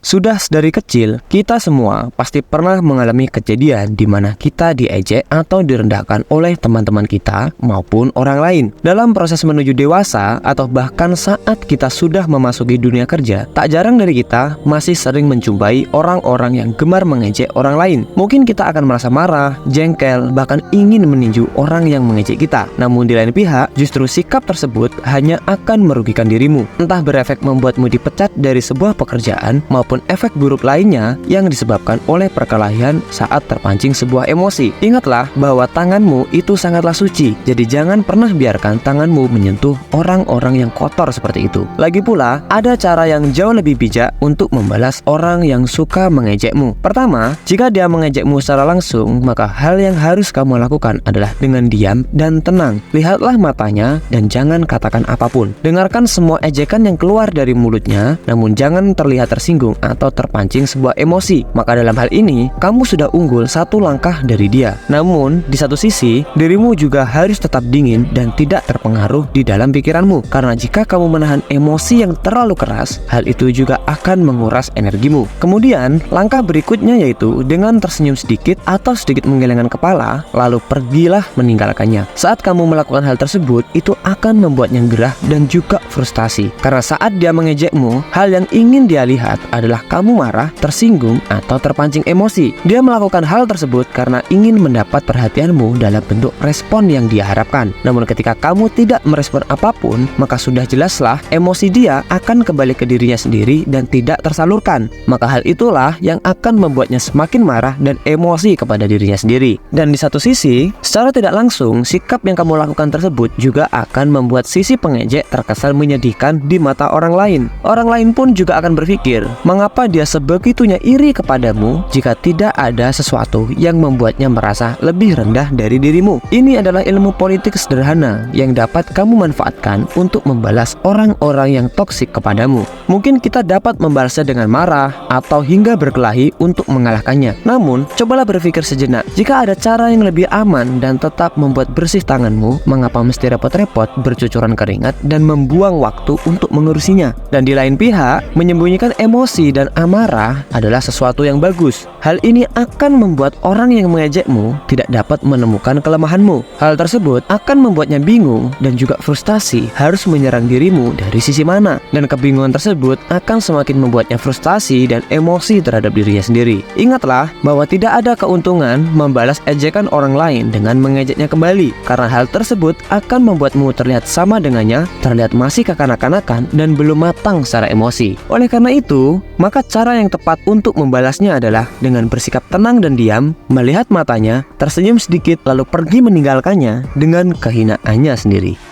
Sudah dari kecil, kita semua pasti pernah mengalami kejadian di mana kita diejek atau direndahkan oleh teman-teman kita maupun orang lain. Dalam proses menuju dewasa atau bahkan saat kita sudah memasuki dunia kerja, tak jarang dari kita masih sering menjumpai orang-orang yang gemar mengejek orang lain. Mungkin kita akan merasa marah, jengkel, bahkan ingin meninju orang yang mengejek kita. Namun di lain pihak, justru sikap tersebut hanya akan merugikan dirimu. Entah berefek membuatmu dipecat dari sebuah pekerjaan maupun efek buruk lainnya yang disebabkan oleh perkelahian saat terpancing sebuah emosi. Ingatlah bahwa tanganmu itu sangatlah suci, jadi jangan pernah biarkan tanganmu menyentuh orang-orang yang kotor seperti itu. Lagi pula, ada cara yang jauh lebih bijak untuk membalas orang yang suka mengejekmu. Pertama, jika dia mengejekmu secara langsung, maka hal yang harus kamu lakukan adalah dengan diam dan tenang. Lihatlah matanya dan jangan katakan apapun. Dengarkan semua ejekan yang keluar dari mulutnya, namun jangan terlihat tersinggung atau terpancing sebuah emosi. Maka dalam hal ini, kamu sudah unggul satu langkah dari dia. Namun, di satu sisi, dirimu juga harus tetap dingin dan tidak terpengaruh di dalam pikiranmu. Karena jika kamu menahan emosi yang terlalu keras, hal itu juga akan menguras energimu. Kemudian, langkah berikutnya yaitu dengan tersenyum sedikit atau sedikit menggelengkan kepala, lalu pergilah meninggalkannya. Saat kamu melakukan hal tersebut, itu akan membuatnya gerah dan juga frustasi. Karena saat dia mengejekmu, hal yang ingin dia lihat adalah kamu marah, tersinggung, atau terpancing emosi. Dia melakukan hal tersebut karena ingin mendapat perhatianmu dalam bentuk respon yang dia harapkan. Namun ketika kamu tidak merespon apapun, maka sudah jelaslah emosi dia akan kembali ke dirinya sendiri dan tidak tersalurkan. Maka hal itulah yang akan membuatnya semakin marah dan emosi kepada dirinya sendiri. Dan di satu sisi, secara tidak langsung, sikap yang kamu lakukan tersebut juga akan membuat sisi pengejek terkesan menyedihkan di mata orang lain. Orang lain pun juga akan berpikir, mengapa dia sebegitunya iri kepadamu jika tidak ada sesuatu yang membuatnya merasa lebih rendah dari dirimu. Ini adalah ilmu politik sederhana yang dapat kamu manfaatkan untuk membalas orang-orang yang toksik kepadamu. Mungkin kita dapat membalasnya dengan marah atau hingga berkelahi untuk mengalahkannya. Namun, cobalah berpikir sejenak, jika ada cara yang lebih aman dan tetap membuat bersih tanganmu, mengapa mesti repot-repot bercucuran keringat dan membuang waktu untuk mengurusinya? Dan di lain pihak, menyembunyikan emosi dan amarah adalah sesuatu yang bagus. Hal ini akan membuat orang yang mengejekmu tidak dapat menemukan kelemahanmu. Hal tersebut akan membuatnya bingung dan juga frustasi harus menyerang dirimu dari sisi mana. Dan kebingungan tersebut akan semakin membuatnya frustasi dan emosi terhadap dirinya sendiri. Ingatlah bahwa tidak ada keuntungan membalas ejekan orang lain dengan mengejeknya kembali, karena hal tersebut akan membuatmu terlihat sama dengannya, terlihat masih kekanak-kanakan dan belum matang secara emosi. Oleh karena itu, maka cara yang tepat untuk membalasnya adalah dengan bersikap tenang dan diam, melihat matanya, tersenyum sedikit lalu pergi meninggalkannya dengan kehinaannya sendiri.